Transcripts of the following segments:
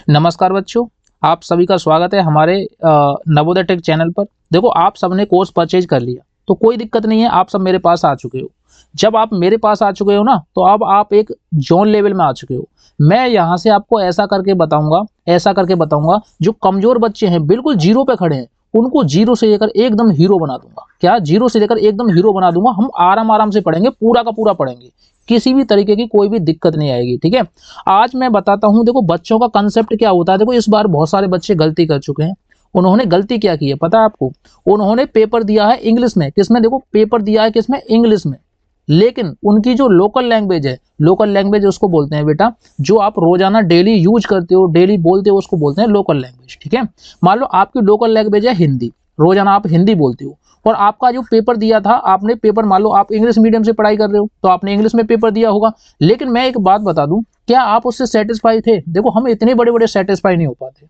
नमस्कार बच्चों, आप सभी का स्वागत है हमारे नवोदय टेक चैनल पर। देखो, आप सबने कोर्स परचेज कर लिया तो कोई दिक्कत नहीं है, आप सब मेरे पास आ चुके हो। जब आप मेरे पास आ चुके हो ना, तो अब आप एक जोन लेवल में आ चुके हो। मैं यहाँ से आपको ऐसा करके बताऊंगा जो कमजोर बच्चे हैं, बिल्कुल जीरो पे खड़े हैं, उनको जीरो से लेकर एकदम हीरो बना दूंगा। क्या जीरो से लेकर एकदम हीरो बना दूंगा। हम आराम आराम से पढ़ेंगे, पूरा का पूरा पढ़ेंगे, किसी भी तरीके की कोई भी दिक्कत नहीं आएगी। ठीक है, आज मैं बताता हूं। देखो, बच्चों का कंसेप्ट क्या होता है। देखो, इस बार बहुत सारे बच्चे गलती कर चुके हैं। उन्होंने गलती क्या की है पता है आपको? उन्होंने पेपर दिया है इंग्लिश में। किसमें? देखो, पेपर दिया है किसमें? इंग्लिश में। लेकिन उनकी जो लोकल लैंग्वेज है, लोकल लैंग्वेज उसको बोलते हैं बेटा, जो आप रोजाना डेली यूज करते हो, डेली बोलते हो, उसको बोलते हैं लोकल लैंग्वेज। ठीक है, मान लो आपकी लोकल लैंग्वेज है हिंदी, रोजाना आप हिंदी बोलते हो, और आपका जो पेपर दिया था, आपने पेपर, मान लो आप इंग्लिश मीडियम से पढ़ाई कर रहे हो तो आपने इंग्लिश में पेपर दिया होगा। लेकिन मैं एक बात बता दूं, क्या आप उससे सेटिस्फाई थे? देखो, हम इतने बड़े बड़े सेटिस्फाई नहीं हो पाते।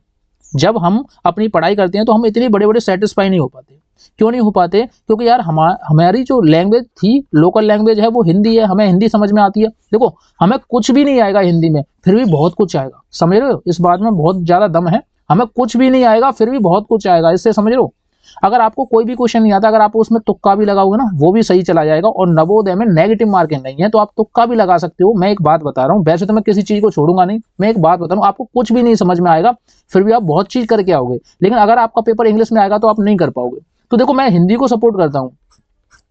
जब हम अपनी पढ़ाई करते हैं तो हम इतने बड़े बड़े सेटिस्फाई नहीं हो पाते। क्यों नहीं हो पाते? क्योंकि यार हमारी जो लैंग्वेज थी, लोकल लैंग्वेज है, वो हिंदी है। हमें हिंदी समझ में आती है। देखो, हमें कुछ भी नहीं आएगा हिंदी में, फिर भी बहुत कुछ आएगा। समझ रहे हो? इस बात में बहुत ज्यादा दम है। हमें कुछ भी नहीं आएगा, फिर भी बहुत कुछ आएगा। इससे समझ रहे हो? अगर आपको कोई भी क्वेश्चन नहीं आता, अगर आप उसमें तुक्का भी लगाओगे ना, वो भी सही चला जाएगा। और नवोदय में नेगेटिव मार्किंग नहीं है, तो आप तुक्का भी लगा सकते हो। मैं एक बात बता रहा हूँ, वैसे तो मैं किसी चीज को छोड़ूंगा नहीं। मैं एक बात बता रहा हूँ, आपको कुछ भी नहीं समझ में आएगा, फिर भी आप बहुत चीज करके आओगे। लेकिन अगर आपका पेपर इंग्लिश में आएगा तो आप नहीं कर पाओगे। तो देखो, मैं हिंदी को सपोर्ट करता हूँ।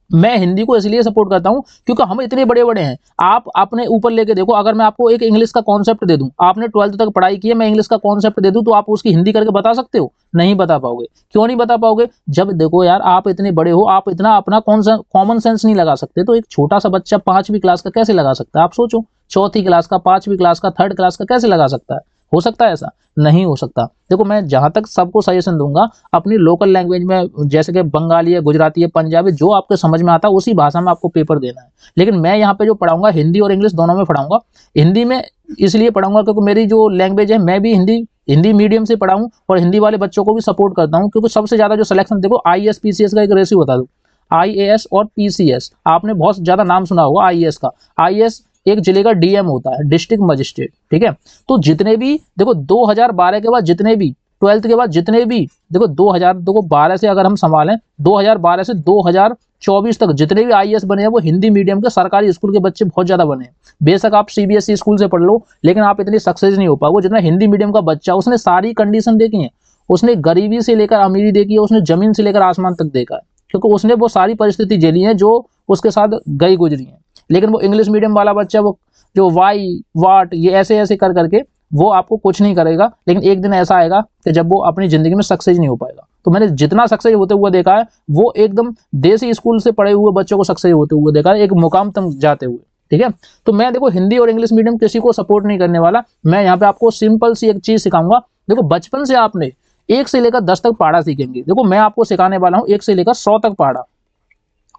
मैं हिंदी को इसलिए सपोर्ट करता हूं क्योंकि हम इतने बड़े बड़े हैं। आप अपने ऊपर लेके देखो, अगर मैं आपको एक इंग्लिश का कॉन्सेप्ट दे दूं, आपने 12th तक पढ़ाई की है, मैं इंग्लिश का कॉन्सेप्ट दे दूं, तो आप उसकी हिंदी करके बता सकते हो? नहीं बता पाओगे। क्यों नहीं बता पाओगे? जब देखो यार, आप इतने बड़े हो, आप इतना अपना कॉमन सेंस नहीं लगा सकते, तो एक छोटा सा बच्चा 5वीं क्लास का कैसे लगा सकता है? आप सोचो, चौथी क्लास का, 5वीं क्लास का, 3rd क्लास का कैसे लगा सकता है? हो सकता है ऐसा? नहीं हो सकता। देखो, मैं जहां तक सबको सजेशन दूंगा, अपनी लोकल लैंग्वेज में, जैसे कि बंगाली है, गुजराती है, पंजाबी, जो आपके समझ में आता है उसी भाषा में आपको पेपर देना है। लेकिन मैं यहाँ पे जो पढ़ाऊंगा, हिंदी और इंग्लिश दोनों में पढ़ाऊंगा। हिंदी में इसलिए पढ़ाऊंगा क्योंकि मेरी जो लैंग्वेज है, मैं भी हिंदी मीडियम से पढ़ाऊँ और हिंदी वाले बच्चों को भी सपोर्ट करता हूँ। क्योंकि सबसे ज्यादा जो सिलेक्शन, देखो आईएएस पीसीएस का एक रेशियो बता दो। आईएएस और पीसीएस, आपने बहुत ज्यादा नाम सुना होगा आईएएस का। आईएएस एक जिले का डीएम होता है, डिस्ट्रिक्ट मजिस्ट्रेट। ठीक है, तो जितने भी, देखो 2012 के बाद जितने भी, 12th के बाद जितने भी, देखो 2012 से अगर हम संभालें, 2012 से 2024 तक जितने भी आईएएस बने हैं, वो हिंदी मीडियम के सरकारी स्कूल के बच्चे बहुत ज्यादा बने हैं। बेशक आप सीबीएसई स्कूल से पढ़ लो, लेकिन आप इतनी सक्सेस नहीं हो पाओगे जितना हिंदी मीडियम का बच्चा। उसने सारी कंडीशन देखी है, उसने गरीबी से लेकर अमीरी देखी है, उसने जमीन से लेकर आसमान तक देखा है, क्योंकि उसने वो सारी परिस्थिति झेली है जो उसके साथ गई गुजरी है। लेकिन वो इंग्लिश मीडियम वाला बच्चा, वो जो वाई वाट ये ऐसे ऐसे कर करके, वो आपको कुछ नहीं करेगा। लेकिन एक दिन ऐसा आएगा कि जब वो अपनी जिंदगी में सक्सेस नहीं हो पाएगा। तो मैंने जितना सक्सेस होते हुए देखा है, वो एकदम देसी स्कूल से पढ़े हुए बच्चों को सक्सेस होते हुए देखा है, एक मुकाम तक जाते हुए। ठीक है, तो मैं देखो, हिंदी और इंग्लिश मीडियम किसी को सपोर्ट नहीं करने वाला। मैं यहाँ पे आपको सिंपल सी एक चीज सिखाऊंगा। देखो, बचपन से आपने 1 से लेकर 10 तक पहाड़ा सीखेंगे। देखो, मैं आपको सिखाने वाला हूँ 1 से लेकर 100 तक पहाड़ा।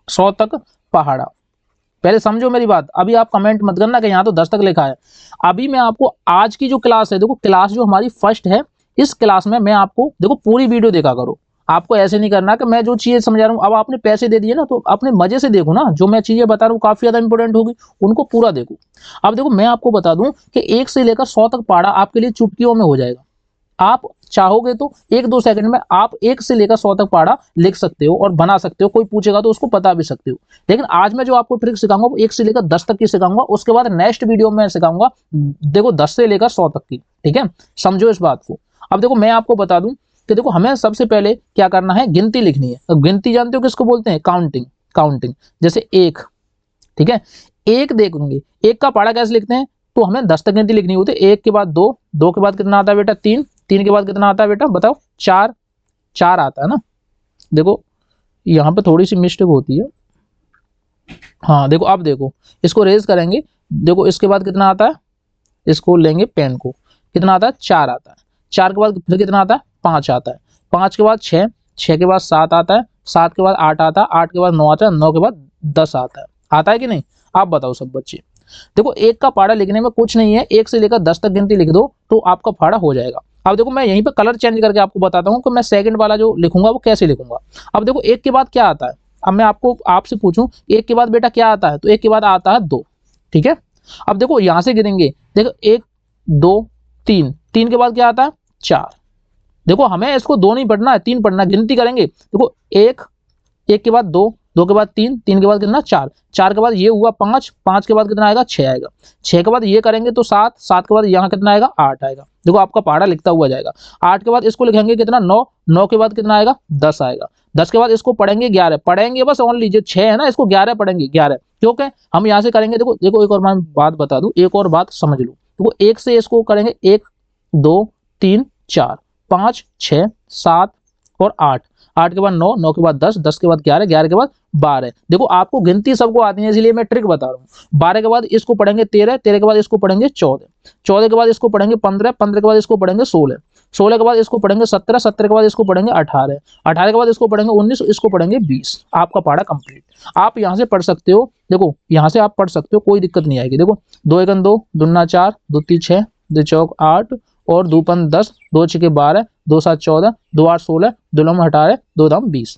100 तक पहाड़ा। पहले समझो मेरी बात। अभी आप कमेंट मत करना कि यहाँ तो 10 तक लिखा है। अभी मैं आपको आज की जो क्लास है, देखो क्लास जो हमारी फर्स्ट है, इस क्लास में मैं आपको, देखो पूरी वीडियो देखा करो। आपको ऐसे नहीं करना कि मैं जो चीजें समझा रहा हूँ, अब आपने पैसे दे दिए ना, तो अपने मजे से देखो ना। जो मैं चीजें बता रहा हूँ काफी ज्यादा इंपॉर्टेंट होगी, उनको पूरा देखो। अब देखो, मैं आपको बता दूं कि 1 से लेकर 100 तक पढ़ा आपके लिए चुटकियों में हो जाएगा। आप चाहोगे तो 1-2 सेकंड में आप 1 से लेकर 100 तक पढ़ा लिख सकते हो और बना सकते हो। कोई पूछेगा तो उसको पता भी सकते हो। लेकिन आज मैं जो आपको ट्रिक सिखाऊंगा, वो 1 से लेकर 10 तक की सिखाऊंगा। उसके बाद नेक्स्ट वीडियो में सिखाऊंगा, देखो 10 से लेकर 100 तक की। ठीक है, समझो इस बात को। अब देखो, मैं आपको बता दूं कि देखो, हमें सबसे पहले क्या करना है, गिनती लिखनी है। अब गिनती जानते हो किसको बोलते हैं? काउंटिंग। काउंटिंग, जैसे 1। ठीक है, 1 देखेंगे, 1 का पहाड़ा कैसे लिखते हैं? तो हमें 10 तक गिनती लिखनी होती है। 1 के बाद 2, 2 के बाद कितना आता है बेटा? 3, 3 के बाद कितना आता है बेटा? बताओ। 4, 4 आता है ना। देखो, यहाँ पे थोड़ी सी मिस्टेक होती है। हाँ देखो, अब देखो, इसको रेज करेंगे। देखो, इसके बाद कितना आता है? इसको लेंगे पेन को, कितना आता है? 4 आता है। 4 के बाद फिर कितना आता है? 5 आता है। 5 के बाद 6, 6 के बाद 7 आता है। 7 के बाद 8 आता है। 8 के बाद 9 आता है। 9 के बाद 10 आता है। आता है कि नहीं? आप बताओ सब बच्चे। देखो, 1 का पहाड़ा लिखने में कुछ नहीं है। 1 से लेकर 10 तक गिनती लिख दो तो आपका पहाड़ा हो जाएगा। अब देखो, मैं यहीं पे कलर चेंज करके आपको बताता हूँ कि मैं सेकंड वाला जो लिखूंगा वो कैसे लिखूंगा। अब देखो, 1 के बाद क्या आता है? अब मैं आपको आपसे पूछूं, 1 के बाद बेटा क्या आता है? तो 1 के बाद आता है 2। ठीक है, अब देखो यहां से गिनेंगे। देखो, 1 2 3, 3 के बाद क्या आता है 4। देखो हमें इसको 2 नहीं पढ़ना है, 3 पढ़ना है। गिनती करेंगे, देखो 1, 1 के बाद 2, 2 के बाद 3, 3 के बाद कितना 4, 4 के बाद ये हुआ 5, 5 के बाद कितना आएगा 6 आएगा, 6 के बाद ये करेंगे तो 7, 7 के बाद यहाँ कितना आएगा 8 आएगा। देखो आपका पहाड़ा लिखता हुआ जाएगा। 8 के बाद इसको लिखेंगे कितना 9, 9 के बाद कितना आएगा 10 आएगा, 10 के बाद इसको पढ़ेंगे 11, पढ़ेंगे बस ओनली जो 6 है ना इसको 11 पढ़ेंगे 11, क्योंकि हम यहाँ से करेंगे। देखो देखो एक और मैं बात बता दूं, एक और बात समझ लो। देखो 1 से इसको करेंगे 1, 2, 3, 4, 5, 6, 7 और 8, 8 के बाद 9, 9 के बाद 10, 10 के बाद 11, 11 के बाद 12। देखो आपको गिनती सबको आती है इसलिए मैं ट्रिक बता रहा हूँ। 12 के बाद इसको पढ़ेंगे 13, 13 के बाद इसको पढ़ेंगे 14, 14 के बाद इसको पढ़ेंगे 15, 15 के बाद इसको पढ़ेंगे 16, 16 के बाद इसको पढ़ेंगे 17, 17 के बाद इसको पढ़ेंगे 18, 18 के बाद इसको पढ़ेंगे 19, इसको पढ़ेंगे 20। आपका पढ़ा कंप्लीट। आप यहाँ से पढ़ सकते हो, देखो यहाँ से आप पढ़ सकते हो, कोई दिक्कत नहीं आएगी। देखो 2 एकन 2, दूना 4, 2 3 6, 2 चौक 8 और 2 पंच 10, 2 छके 12, 2 7 14, 2 8 16, 2 9 18, 2 दाम 20।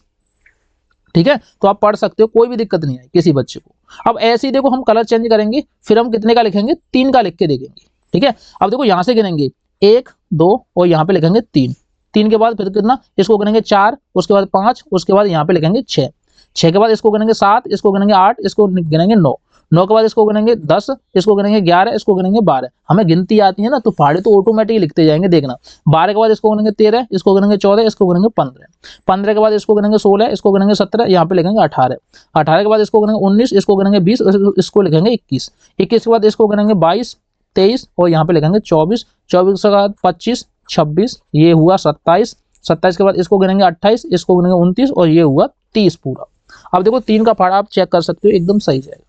ठीक है, तो आप पढ़ सकते हो, कोई भी दिक्कत नहीं है किसी बच्चे को। अब ऐसे ही देखो हम कलर चेंज करेंगे, फिर हम कितने का लिखेंगे 3 का लिख के देखेंगे। ठीक है, अब देखो यहाँ से गिनेंगे 1, 2 और यहाँ पे लिखेंगे 3, 3 के बाद फिर कितना इसको गिनेंगे 4, उसके बाद 5, उसके बाद यहाँ पे लिखेंगे 6, 6 के बाद इसको गिनेंगे 7, इसको गिनेंगे 8, इसको गिनेंगे 9, 9 के बाद इसको गिनेंगे 10, इसको गिनेंगे 11, इसको गिनेंगे 12। हमें गिनती आती है ना तो पहाड़े तो ऑटोमेटिक लिखते जाएंगे, देखना। 12 के बाद इसको गिनेंगे 13, इसको गिनेंगे 14, इसको गिनेंगे 15, 15 के बाद इसको गिनेंगे 16, इसको गिनेंगे 17, यहाँ पे लिखेंगे 18, 18 के बाद इसको गिनेंगे 19, इसको गिनेंगे 20, इसको लिखेंगे 21, 21 के बाद इसको गिनेंगे 22, 23 और यहाँ पे लिखेंगे 24, 24 के बाद 25, 26, ये हुआ 27, 27 के बाद इसको गिनेंगे 28, इसको गिनेंगे 29 और ये हुआ 30 पूरा। अब देखो 3 का पहाड़ा आप चेक कर सकते हो, एकदम सही जाएगा।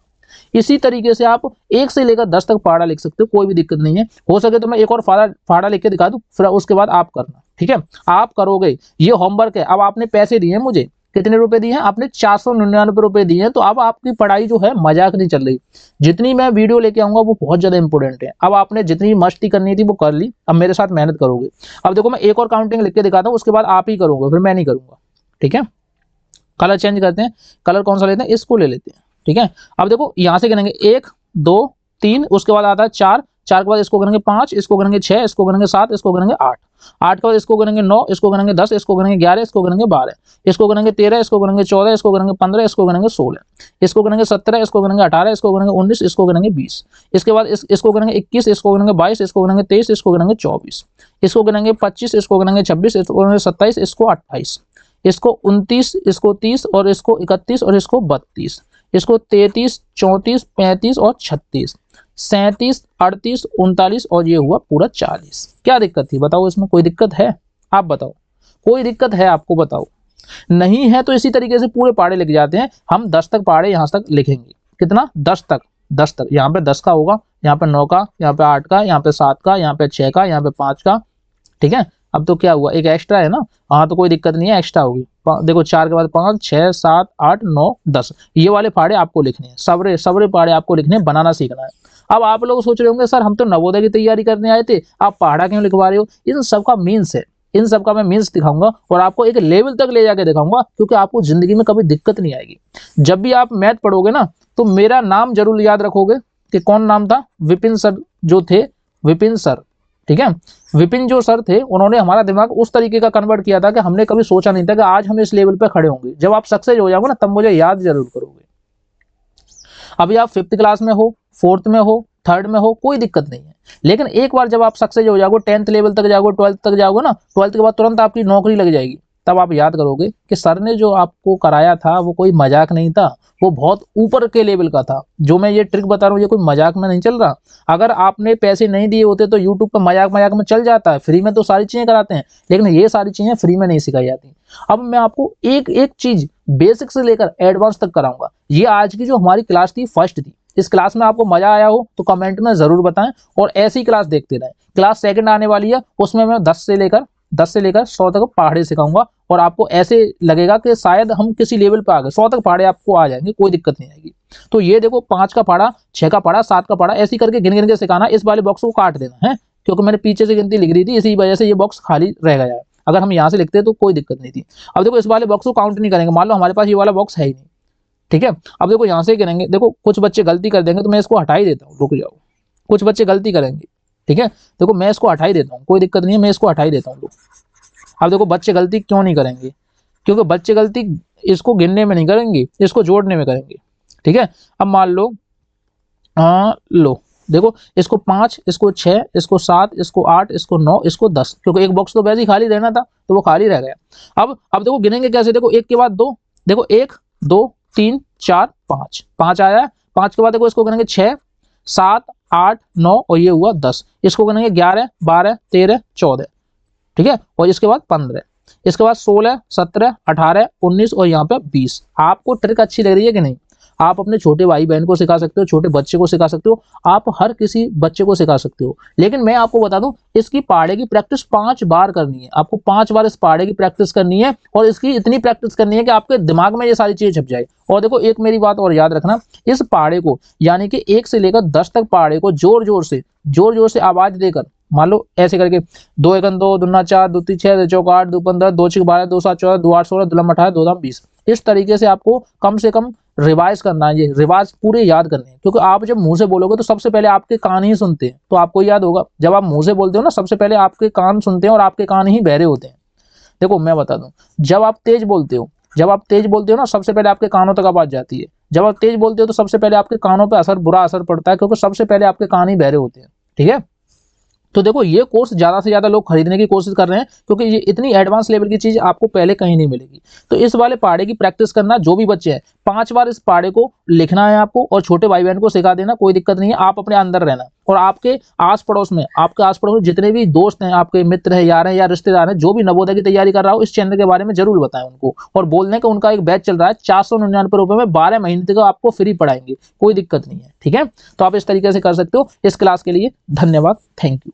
इसी तरीके से आप 1 से लेकर 10 तक पहाड़ा लिख सकते हो, कोई भी दिक्कत नहीं है। हो सके तो मैं एक और पहाड़ा लिख के दिखा दूं, फिर उसके बाद आप करना। ठीक है, आप करोगे, ये होमवर्क है। अब आपने पैसे दिए मुझे, कितने रुपए दिए हैं आपने 499 रुपए दिए हैं, तो अब आपकी पढ़ाई जो है मजाक नहीं चल रही। जितनी मैं वीडियो लेके आऊंगा वो बहुत ज्यादा इंपॉर्टेंट है। अब आपने जितनी मस्ती करनी थी वो कर ली, अब मेरे साथ मेहनत करोगे। अब देखो मैं एक और काउंटिंग लिख के दिखाता हूँ, उसके बाद आप ही करोगे, फिर मैं नहीं करूंगा। ठीक है, कलर चेंज करते हैं। कलर कौन सा लेते हैं, इसको ले लेते हैं। ठीक है, अब देखो यहाँ से गिनेंगे 1, 2, 3, उसके बाद आता है 4, 4 के बाद इसको गिनेंगे 5, इसको गिनेंगे 6, इसको गिनेंगे 7, इसको गिनेंगे 8, 8 के बाद इसको गिनेंगे 9, इसको गिनेंगे 10, इसको गिनेंगे 11, इसको गिनेंगे 12, इसको गिनेंगे 13, इसको गिनेंगे 14, इसको गिनेंगे 15, इसको गिनेंगे 16, इसको गिनेंगे 17, इसको गिनेंगे 18, इसको गिनेंगे 19, इसको गिनेंगे 20, इसके बाद इसको गिनेंगे 21, इसको गिनेंगे 22, इसको गिनेंगे 23, इसको गिनेंगे 24, इसको गिनेंगे 25, इसको गिनेंगे 26, इसको गिनेंगे 27, इसको 28, इसको 29, इसको 30 और इसको 31 और इसको 32, इसको 33, 34, 35 और 36, 37, 38, 39 और ये हुआ पूरा 40। क्या दिक्कत थी बताओ, इसमें कोई दिक्कत है? आप बताओ, कोई दिक्कत है आपको? बताओ, नहीं है तो इसी तरीके से पूरे पहाड़े लिख जाते हैं हम। 10 तक पहाड़े यहाँ तक लिखेंगे। कितना? 10 तक, 10 तक। यहाँ पे 10 का होगा, यहाँ पे 9 का, यहाँ पे 8 का, यहाँ पे 7 का, यहाँ पे 6 का, यहाँ पे 5 का। ठीक है, अब तो क्या हुआ, एक एक्स्ट्रा है ना, हाँ तो कोई दिक्कत नहीं है, एक्स्ट्रा होगी। देखो 4 के बाद 5, 6, 7, 8, 9, 10, ये वाले पहाड़े आपको लिखने हैं। सबरे सबरे पहाड़े आपको लिखने हैं, बनाना सीखना है। अब आप लोग सोच रहे होंगे सर हम तो नवोदय की तैयारी करने आए थे, आप पहाड़ा क्यों लिखवा रहे हो? इन सब का मीन्स है, इन सब का मैं मीन्स दिखाऊंगा और आपको एक लेवल तक ले जाके दिखाऊंगा, क्योंकि आपको जिंदगी में कभी दिक्कत नहीं आएगी। जब भी आप मैथ पढ़ोगे ना तो मेरा नाम जरूर याद रखोगे कि कौन नाम था, विपिन सर जो थे, विपिन सर। ठीक है, विपिन जो सर थे उन्होंने हमारा दिमाग उस तरीके का कन्वर्ट किया था कि हमने कभी सोचा नहीं था कि आज हम इस लेवल पे खड़े होंगे। जब आप सक्सेस हो जाओगे ना तब मुझे याद जरूर करोगे। अभी आप 5th क्लास में हो, 4th में हो, 3rd में हो, कोई दिक्कत नहीं है, लेकिन एक बार जब आप सक्सेस हो जाओगे, 10th लेवल तक जाओगे, 12th तक जाओगे ना, 12th के बाद तुरंत आपकी नौकरी लग जाएगी। तब आप याद करोगे कि सर ने जो आपको कराया था वो कोई मजाक नहीं था, वो बहुत ऊपर के लेवल का था। जो मैं ये ट्रिक बता रहा हूँ ये कोई मजाक में नहीं चल रहा। अगर आपने पैसे नहीं दिए होते तो यूट्यूब पर मजाक मजाक में चल जाता है, फ्री में तो सारी चीजें कराते हैं, लेकिन ये सारी चीजें फ्री में नहीं सिखाई जाती। अब मैं आपको एक एक चीज बेसिक से लेकर एडवांस तक कराऊंगा। ये आज की जो हमारी क्लास थी, फर्स्ट थी। इस क्लास में आपको मजा आया हो तो कमेंट में जरूर बताएं और ऐसी क्लास देखते रहें। क्लास सेकंड आने वाली है, उसमें मैं 10 से लेकर 100 तक पहाड़े सिखाऊंगा और आपको ऐसे लगेगा कि शायद हम किसी लेवल पे आ गए। 100 तक पहाड़े आपको आ जाएंगे, कोई दिक्कत नहीं आएगी। तो ये देखो 5 का पहाड़ा, 6 का पहाड़ा, 7 का पहाड़ा, ऐसी करके गिन गिन के सिखाना। इस वाले बॉक्स को काट देना है, क्योंकि मैंने पीछे से गिनती लिख दी थी, इसी वजह से ये बॉक्स खाली रह गया है। अगर हम यहाँ से लिखते तो कोई दिक्कत नहीं थी। अब देखो इस वाले बॉक्स को काउंट नहीं करेंगे, मान लो हमारे पास ये वाला बॉक्स है ही नहीं। ठीक है, अब देखो यहाँ से गिनेंगे। देखो कुछ बच्चे गलती कर देंगे तो मैं इसको हटा ही देता हूँ, रुक जाओ। कुछ बच्चे गलती करेंगे, ठीक है। देखो मैं इसको हटा ही देता हूँ, कोई दिक्कत नहीं है, मैं इसको हटा ही देता हूँ। अब देखो बच्चे गलती क्यों नहीं करेंगे, क्योंकि बच्चे गलती इसको गिनने में नहीं करेंगे, इसको जोड़ने में करेंगे। ठीक है। अब मान लो लो देखो, इसको 5, इसको 6, इसको 7, इसको 8, इसको 9, इसको 10, क्योंकि एक बॉक्स तो वैसे ही खाली रहना था तो वो खाली रह गया। अब देखो गिनेंगे कैसे, देखो एक के बाद दो, देखो 1 2 3 4 5, 5 आया है। 5 के बाद देखो इसको गिनेंगे 6 7 8 9 और ये हुआ 10, इसको गिनेंगे 11 12 13 14, ठीक है। और इसके बाद 15, इसके बाद 16 17 18 19 और यहाँ पे 20। आपको ट्रिक अच्छी लग रही है कि नहीं? आप अपने छोटे भाई बहन को सिखा सकते हो, छोटे बच्चे को सिखा सकते हो, आप हर किसी बच्चे को सिखा सकते हो। लेकिन मैं आपको बता दूं, इसकी पहाड़े की प्रैक्टिस 5 बार करनी है, आपको 5 बार इस पहाड़े की प्रैक्टिस करनी है और इसकी इतनी प्रैक्टिस करनी है कि आपके दिमाग में ये सारी चीजें छप जाए। और देखो एक मेरी बात और याद रखना, इस पहाड़े को यानी कि 1 से लेकर 10 तक पहाड़े को जोर जोर से आवाज देकर, मान लो ऐसे करके 2 1 2 2 4 2 3 6 2 4 8 2 15 2 6 12 2 7 14 2 8 16 2 9 18 2 9 20, इस तरीके से आपको कम से कम रिवाइज करना है, ये रिवाज पूरे याद करने हैं। क्योंकि आप जब मुंह से बोलोगे तो सबसे पहले आपके कान ही सुनते हैं, तो आपको याद होगा। जब आप मुंह से बोलते हो ना, सबसे पहले आपके कान सुनते हैं और आपके कान ही बहरे होते हैं। देखो मैं बता दूं, जब आप तेज बोलते हो ना, सबसे पहले आपके कानों तक आवाज जाती है। जब आप तेज बोलते हो तो सबसे पहले आपके कानों पर बुरा असर पड़ता है, क्योंकि सबसे पहले आपके कान ही बहरे होते हैं। ठीक है। तो देखो ये कोर्स ज्यादा से ज्यादा लोग खरीदने की कोशिश कर रहे हैं, क्योंकि ये इतनी एडवांस लेवल की चीज आपको पहले कहीं नहीं मिलेगी। तो इस वाले पहाड़े की प्रैक्टिस करना, जो भी बच्चे हैं 5 बार इस पहाड़े को लिखना है आपको, और छोटे भाई बहन को सिखा देना, कोई दिक्कत नहीं है। आप अपने अंदर रहना, और आपके आस पड़ोस में जितने भी दोस्त हैं, आपके मित्र हैं, यार हैं या रिश्तेदार हैं, जो भी नवोदय की तैयारी कर रहा हो, इस चैनल के बारे में जरूर बताएं उनको। और बोलने का उनका एक बैच चल रहा है, 499 रुपए में 12 महीने तक आपको फ्री पढ़ाएंगे, कोई दिक्कत नहीं है। ठीक है। तो आप इस तरीके से कर सकते हो। इस क्लास के लिए धन्यवाद, थैंक यू।